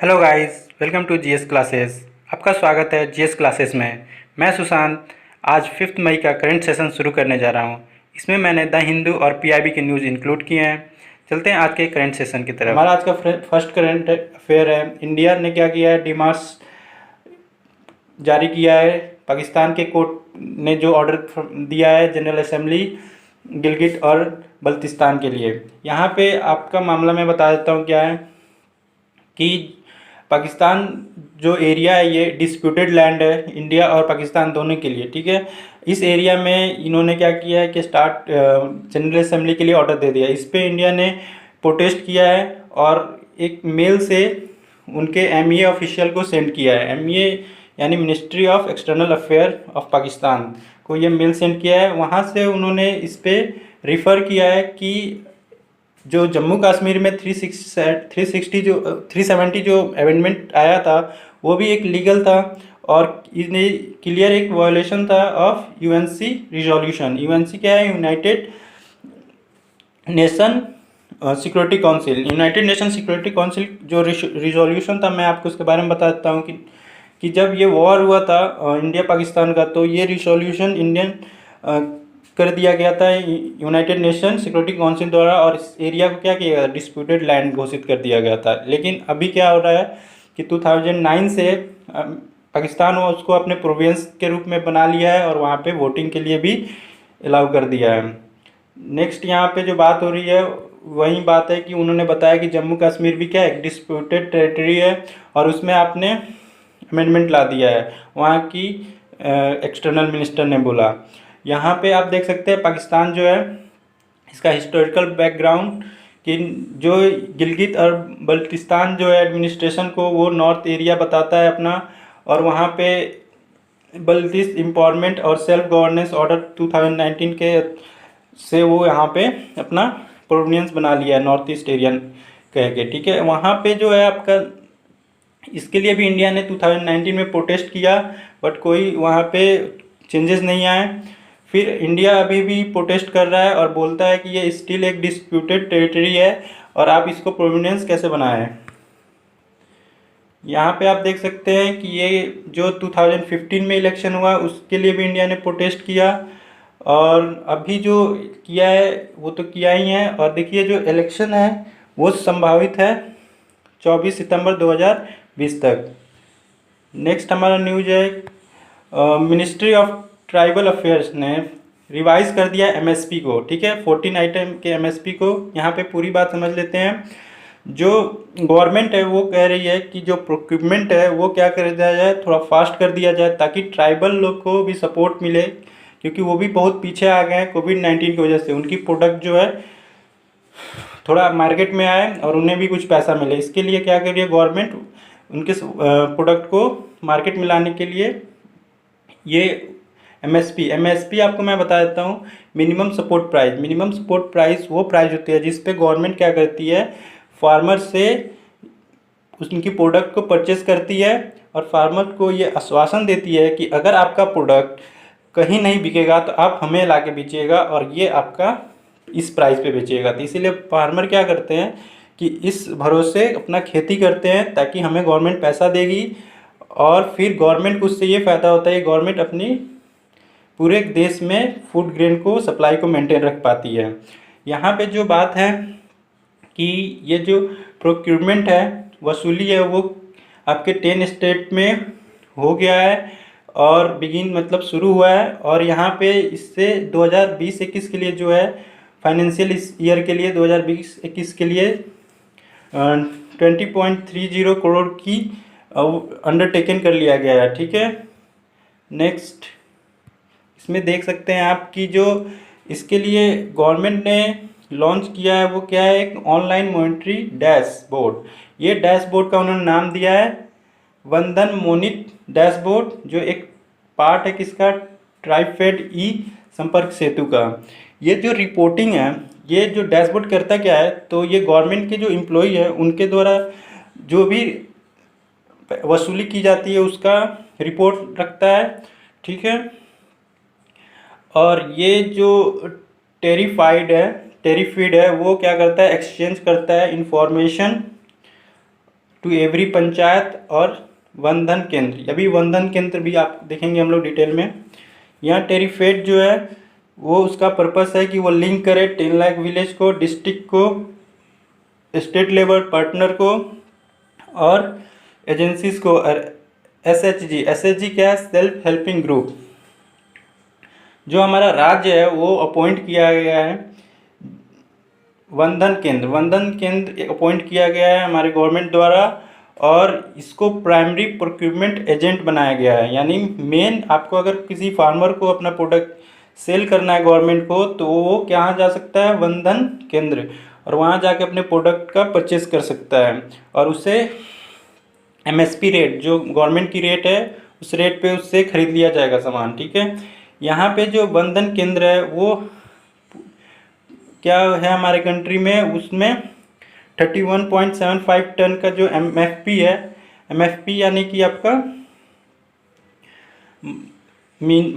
Hello guys, welcome to GS classes. आपका स्वागत है जीएस क्लासेस में। मैं सुशांत आज 5 मई का करंट सेशन शुरू करने जा रहा हूं। इसमें मैंने द हिंदू और पीआईबी के न्यूज़ इंक्लूड किए हैं। चलते हैं आज के करंट सेशन की तरफ। हमारा आज का फर्स्ट करंट अफेयर है, इंडिया ने क्या किया है, डिमार्स जारी किया है। पाकिस्तान के कोर्ट ने जो ऑर्डर दिया है जनरल असेंबली गिलगिट और बल्तिस्तान के लिए। यहाँ पे आपका मामला मैं बता देता हूँ क्या है कि पाकिस्तान जो एरिया है ये डिस्प्यूटेड लैंड है इंडिया और पाकिस्तान दोनों के लिए, ठीक है। इस एरिया में इन्होंने क्या किया है कि जनरल असेंबली के लिए ऑर्डर दे दिया। इस पे इंडिया ने प्रोटेस्ट किया है और एक मेल से उनके एमईए ऑफिशियल को सेंड किया है। एमईए यानी ministry of external affair of Pakistan को ये मेल सेंड किया है। वहाँ से उन्होंने इस पे रिफ़र किया है कि जो जम्मू कश्मीर में 370 जो अमेंडमेंट आया था वो भी एक लीगल था और इन्हें क्लियर एक वायलेशन था ऑफ यूएनसी रिजोल्यूशन। यूएनसी क्या है? यूनाइटेड नेशन सिक्योरिटी काउंसिल जो रिजोल्यूशन था, मैं आपको उसके बारे में बताता हूँ कि जब ये वॉर हुआ था इंडिया पाकिस्तान का, तो ये रिजोल्यूशन इंडियन कर दिया गया था यूनाइटेड नेशन सिक्योरिटी काउंसिल द्वारा और इस एरिया को क्या किया गया, डिस्प्यूटेड लैंड घोषित कर दिया गया था। लेकिन अभी क्या हो रहा है कि 2009 से पाकिस्तान वो उसको अपने प्रोविंस के रूप में बना लिया है और वहाँ पे वोटिंग के लिए भी अलाउ कर दिया है। नेक्स्ट यहाँ पे जो बात हो रही है वही बात है कि उन्होंने बताया कि जम्मू कश्मीर भी क्या है, डिस्प्यूटेड टेरिटरी है और उसमें आपने अमेंडमेंट ला दिया है, वहाँ की एक्सटर्नल मिनिस्टर ने बोला। यहाँ पे आप देख सकते हैं पाकिस्तान जो है इसका हिस्टोरिकल बैकग्राउंड कि जो गिलगित और बल्तिस्तान जो है एडमिनिस्ट्रेशन को वो नॉर्थ एरिया बताता है अपना, और वहाँ पे बल्तिस एम्पावरमेंट और सेल्फ गवर्नेंस ऑर्डर 2019 के से वो यहाँ पे अपना प्रोविनेंस बना लिया है नॉर्थ ईस्ट एरिया कह के, ठीक है। वहाँ पे जो है आपका इसके लिए भी इंडिया ने 2019 में प्रोटेस्ट किया बट कोई वहाँ पे चेंजेस नहीं आए। फिर इंडिया अभी भी प्रोटेस्ट कर रहा है और बोलता है कि ये स्टिल एक डिस्प्यूटेड टेरिटरी है और आप इसको प्रोविनेंस कैसे बनाएं। यहाँ पे आप देख सकते हैं कि ये जो 2015 में इलेक्शन हुआ उसके लिए भी इंडिया ने प्रोटेस्ट किया और अभी जो किया है वो तो किया ही है। और देखिए जो इलेक्शन है वो संभावित है 24 सितंबर 2020 तक। नेक्स्ट हमारा न्यूज है मिनिस्ट्री ऑफ ट्राइबल अफेयर्स ने रिवाइज कर दिया एमएसपी को, ठीक है। 14 आइटम के एमएसपी को यहाँ पे पूरी बात समझ लेते हैं। जो गवर्नमेंट है वो कह रही है कि जो प्रोक्यूरमेंट है वो क्या कर दिया जाए, थोड़ा फास्ट कर दिया जाए ताकि ट्राइबल लोग को भी सपोर्ट मिले, क्योंकि वो भी बहुत पीछे आ गए हैं कोविड-19 की वजह से। उनकी प्रोडक्ट जो है थोड़ा मार्केट में आए और उन्हें भी कुछ पैसा मिले। इसके लिए क्या कर रही है गवर्नमेंट, उनके प्रोडक्ट को मार्केट में लाने के लिए ये एमएसपी आपको मैं बता देता हूँ। मिनिमम सपोर्ट प्राइस वो प्राइस होती है जिस पे गवर्नमेंट क्या करती है, फार्मर से उनकी प्रोडक्ट को परचेस करती है और फार्मर को ये आश्वासन देती है कि अगर आपका प्रोडक्ट कहीं नहीं बिकेगा तो आप हमें ला के बेचिएगा और ये आपका इस प्राइस पे बेचिएगा। तो इसीलिए फार्मर क्या करते हैं कि इस भरोसे अपना खेती करते हैं ताकि हमें गवर्नमेंट पैसा देगी और फिर गवर्नमेंट को उससे ये फ़ायदा होता है, गवर्नमेंट अपनी पूरे देश में फूड ग्रेन को सप्लाई को मेंटेन रख पाती है। यहाँ पे जो बात है कि ये जो प्रोक्यूरमेंट है, वसूली है, वो आपके 10 स्टेट में हो गया है और मतलब शुरू हुआ है। और यहाँ पे इससे 2020-21 के लिए जो है फाइनेंशियल ईयर के लिए 2020-21 के लिए 20.30 करोड़ की अंडरटेकन कर लिया गया है, ठीक है। नेक्स्ट इसमें देख सकते हैं आप कि जो इसके लिए गवर्नमेंट ने लॉन्च किया है वो क्या है, एक ऑनलाइन मॉनिटरी डैशबोर्ड। ये डैशबोर्ड का उन्होंने नाम दिया है वंदन मोनिट डैशबोर्ड, जो एक पार्ट है किसका, ट्राइफेड ई संपर्क सेतु का। ये जो रिपोर्टिंग है, ये जो डैशबोर्ड करता क्या है, तो ये गवर्नमेंट के जो एम्प्लॉई है उनके द्वारा जो भी वसूली की जाती है उसका रिपोर्ट रखता है, ठीक है। और ये जो टेरिफीड है वो क्या करता है, एक्सचेंज करता है इंफॉर्मेशन टू एवरी पंचायत और वन धन केंद्र। अभी वन धन केंद्र भी आप देखेंगे हम लोग डिटेल में। यहाँ टेरिफेट जो है वो उसका पर्पस है कि वो लिंक करे 10 लाख विलेज को, डिस्ट्रिक्ट को, स्टेट लेवल पार्टनर को और एजेंसीज को। एसएचजी क्या है? Self helping group. जो हमारा राज्य है वो अपॉइंट किया गया है वंदन केंद्र अपॉइंट किया गया है हमारे गवर्नमेंट द्वारा, और इसको प्राइमरी प्रोक्यूरमेंट एजेंट बनाया गया है। यानी मेन आपको अगर किसी फार्मर को अपना प्रोडक्ट सेल करना है गवर्नमेंट को, तो वो कहाँ जा सकता है? वंदन केंद्र, और वहाँ जाके अपने प्रोडक्ट का परचेस कर सकता है और उसे एमएसपी रेट, जो गवर्नमेंट की रेट है, उस रेट पे उससे खरीद लिया जाएगा सामान। ठीक है। यहाँ पे जो वंदन केंद्र है वो क्या है हमारे कंट्री में, उसमें 31.75 टन का जो एमएफपी है, एमएफपी यानी कि आपका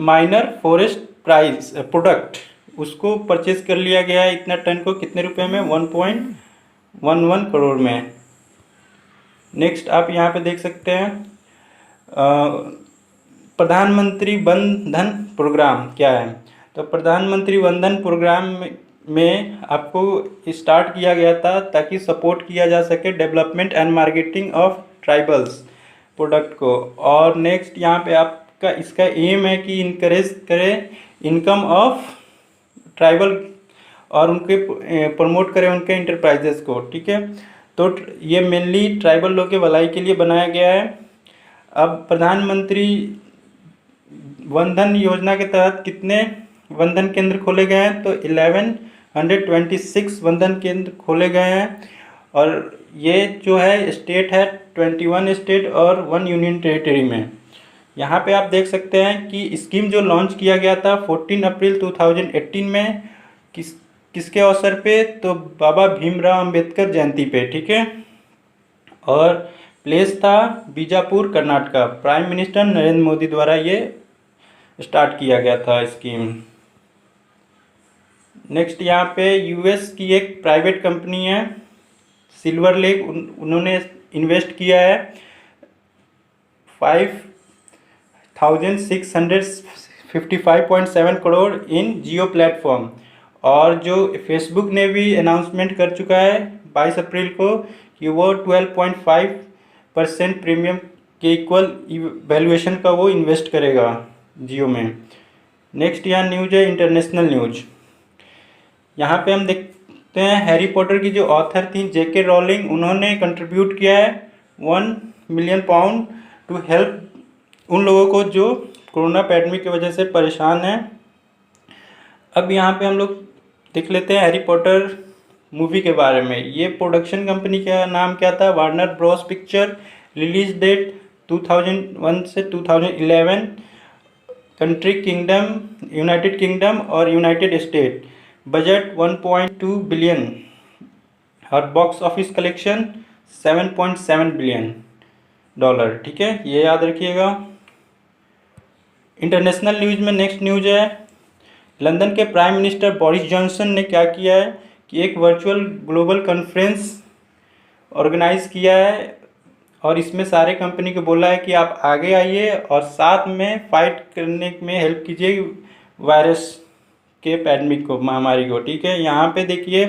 माइनर फॉरेस्ट प्राइस प्रोडक्ट, उसको परचेज कर लिया गया है। इतना टन को कितने रुपए में? 1.11 करोड़ में। नेक्स्ट आप यहाँ पे देख सकते हैं प्रधानमंत्री वन धन प्रोग्राम क्या है। तो प्रधानमंत्री वन धन प्रोग्राम में आपको स्टार्ट किया गया था ताकि सपोर्ट किया जा सके development and marketing of tribals product को। और नेक्स्ट यहाँ पे आपका इसका एम है कि इनकरेज करे इनकम ऑफ ट्राइबल और उनके प्रमोट करें उनके इंटरप्राइजेस को। ठीक है। तो ये मेनली ट्राइबल लोग के भलाई के लिए बनाया गया है। अब प्रधानमंत्री वन धन योजना के तहत कितने वन धन केंद्र खोले गए हैं? तो 1126 वन धन केंद्र खोले गए हैं, और ये जो है स्टेट है 21 स्टेट और 1 यूनियन टेरिटरी में। यहाँ पे आप देख सकते हैं कि स्कीम जो लॉन्च किया गया था 14 अप्रैल 2018 में, किसके अवसर पे? तो बाबा भीमराव अंबेडकर जयंती पे। ठीक है। और प्लेस था बीजापुर कर्नाटका। प्राइम मिनिस्टर नरेंद्र मोदी द्वारा ये स्टार्ट किया गया था स्कीम। नेक्स्ट यहाँ पे यूएस की एक प्राइवेट कंपनी है सिल्वर लेक, उन्होंने इन्वेस्ट किया है 5,655.7 करोड़ इन जियो प्लेटफॉर्म। और जो फेसबुक ने भी अनाउंसमेंट कर चुका है 22 अप्रैल को कि वो 12.5% प्रीमियम के इक्वल वैल्यूएशन का वो इन्वेस्ट करेगा जियो में। नेक्स्ट यहाँ न्यूज है इंटरनेशनल न्यूज। यहाँ पे हम देखते हैं हैरी पॉटर की जो ऑथर थी जेके रॉलिंग, उन्होंने कंट्रीब्यूट किया है 1 मिलियन पाउंड टू हेल्प उन लोगों को जो कोरोना पैंडेमिक की वजह से परेशान हैं। अब यहाँ पे हम लोग देख लेते हैं हैरी पॉटर मूवी के बारे में। ये प्रोडक्शन कंपनी का नाम क्या था? Warner Bros picture. Release date 2001 से 2011। कंट्री किंगडम यूनाइटेड किंगडम और यूनाइटेड स्टेट। बजट 1.2 बिलियन और box office collection 7.7 billion dollar. ठीक है, ये याद रखिएगा। इंटरनेशनल न्यूज में नेक्स्ट न्यूज है लंदन के प्राइम मिनिस्टर बोरिस जॉनसन ने क्या किया है कि एक वर्चुअल ग्लोबल कॉन्फ्रेंस ऑर्गेनाइज किया है, और इसमें सारे कंपनी को बोला है कि आप आगे आइए और साथ में फाइट करने में हेल्प कीजिए वायरस के पैंडेमिक को, महामारी को। ठीक है, यहाँ पे देखिए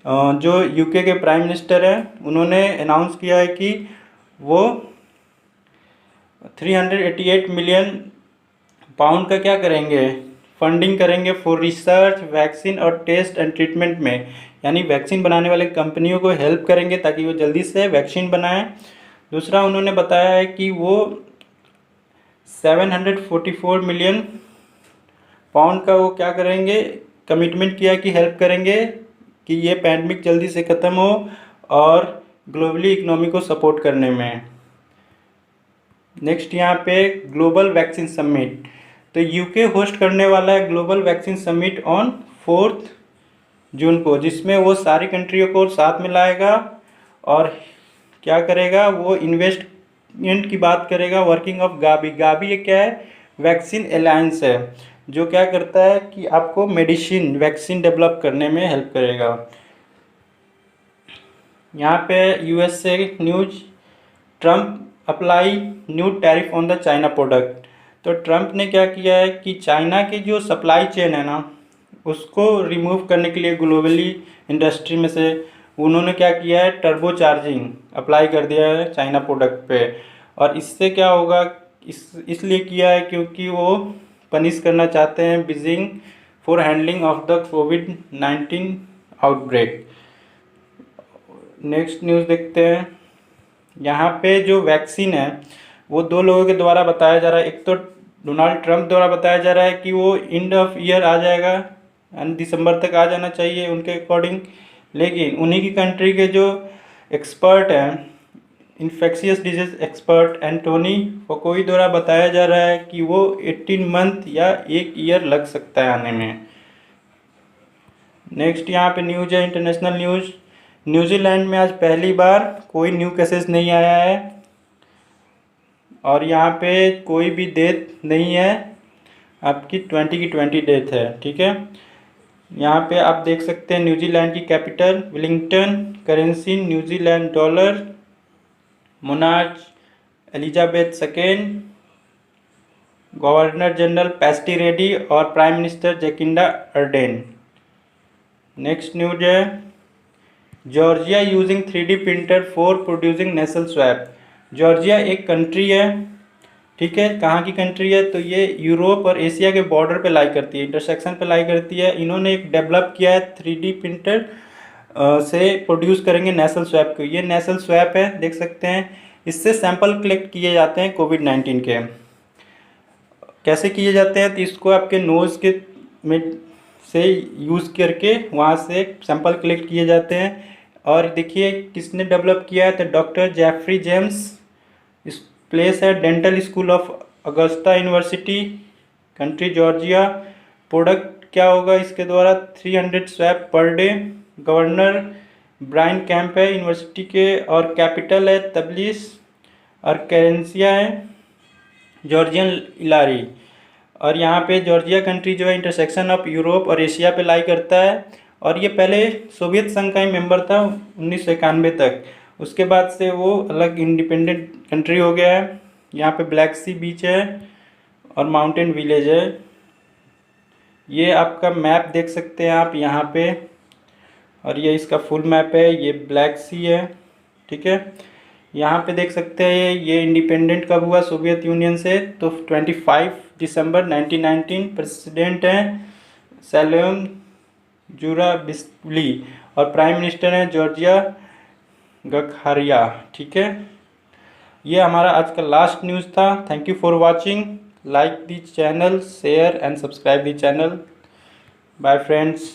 जो यूके के प्राइम मिनिस्टर हैं उन्होंने अनाउंस किया है कि वो 388 मिलियन पाउंड का क्या करेंगे? फंडिंग करेंगे फॉर रिसर्च वैक्सीन और टेस्ट एंड ट्रीटमेंट में, यानी वैक्सीन बनाने वाले कंपनियों को हेल्प करेंगे ताकि वो जल्दी से वैक्सीन बनाएं। दूसरा उन्होंने बताया है कि वो 744 मिलियन पाउंड का वो क्या करेंगे, कमिटमेंट किया कि हेल्प करेंगे कि ये पैंडेमिक जल्दी से ख़त्म हो और ग्लोबली इकोनॉमी को सपोर्ट करने में। नेक्स्ट यहाँ पे ग्लोबल वैक्सीन समिट, तो यूके होस्ट करने वाला है ग्लोबल वैक्सीन समिट ऑन 4 जून को, जिसमें वो सारी कंट्रियों को साथ में लाएगा और क्या करेगा, वो इन्वेस्टमेंट की बात करेगा। वर्किंग ऑफ गाबी, गाबी ये क्या है? वैक्सीन अलायंस है जो क्या करता है कि आपको मेडिसिन वैक्सीन डेवलप करने में हेल्प करेगा। यहाँ पे यूएस से news, Trump apply new tariff on the China product. तो ट्रम्प ने क्या किया है कि चाइना की जो सप्लाई चेन है ना, उसको रिमूव करने के लिए ग्लोबली इंडस्ट्री में से उन्होंने क्या किया है, टर्बो चार्जिंग अप्लाई कर दिया है चाइना प्रोडक्ट पे। और इससे क्या होगा, इसलिए किया है क्योंकि वो पनिश करना चाहते हैं Beijing for handling of the covid outbreak. Next news देखते हैं। यहाँ पे जो वैक्सीन है वो दो लोगों के द्वारा बताया जा रहा है। एक तो डोनाल्ड ट्रंप द्वारा बताया जा रहा है कि वो एंड ऑफ ईयर आ जाएगा, यानी दिसंबर तक आ जाना चाहिए उनके अकॉर्डिंग। लेकिन उन्हीं की कंट्री के जो एक्सपर्ट हैं, इन्फेक्शियस डिजीज एक्सपर्ट एंटोनी फॉकोई द्वारा बताया जा रहा है कि वो 18 मंथ या 1 ईयर लग सकता है आने में। नेक्स्ट यहाँ पे न्यूज़ है, इंटरनेशनल न्यूज़। न्यूजीलैंड में आज पहली बार कोई न्यू केसेस नहीं आया है और यहाँ पे कोई भी डेथ नहीं है, आपकी 20 की 20 डेथ है, ठीक है। यहाँ पे आप देख सकते हैं न्यूजीलैंड की capital Wellington, currency New Zealand dollar, monarch Elizabeth second, governor general पैस्टी रेड्डी और prime minister Jacinda Ardern. Next news है, Georgia using 3D printer for producing nasal swab. जॉर्जिया एक कंट्री है, ठीक है। कहाँ की कंट्री है, तो ये यूरोप और एशिया के बॉर्डर पे लाई करती है, इंटरसेक्शन पे लाई करती है। इन्होंने एक डेवलप किया है 3D प्रिंटर से प्रोड्यूस करेंगे नेसल स्वैब को। ये नेसल स्वैब है, देख सकते हैं। इससे सैंपल कलेक्ट किए जाते हैं कोविड-19 के। कैसे किए जाते हैं, तो इसको आपके नोज़ के में से यूज़ करके वहाँ से सैंपल कलेक्ट किए जाते हैं। और देखिए किसने डेवलप किया है, तो डॉक्टर जेफरी जेम्स। इस प्लेस है dental school of Augusta university, country Georgia. Product क्या होगा इसके द्वारा, 300 swab per day. Governor Brian Kemp है यूनिवर्सिटी के, और कैपिटल है तबलिस, और करेंसिया है जॉर्जियन इलारी। और यहाँ पे जॉर्जिया कंट्री जो है इंटरसेक्शन ऑफ यूरोप और एशिया पे लाई करता है। और ये पहले सोवियत संघ का ही मेंबर था 1991 तक। उसके बाद से वो अलग इंडिपेंडेंट कंट्री हो गया है। यहाँ पे ब्लैक सी बीच है और माउंटेन विलेज है। ये आपका मैप देख सकते हैं आप यहाँ पे, और ये इसका फुल मैप है। ये ब्लैक सी है, ठीक है। यहाँ पे देख सकते हैं ये इंडिपेंडेंट कब हुआ सोवियत यूनियन से, तो 25 दिसंबर 1919। प्रेसिडेंट हैं सैलोम जुराबिस्ली और प्राइम मिनिस्टर हैं जॉर्जिया गखरिया, ठीक है। ये हमारा आज का लास्ट न्यूज़ था। Thank you for watching. Like the channel, share and subscribe the channel. Bye friends.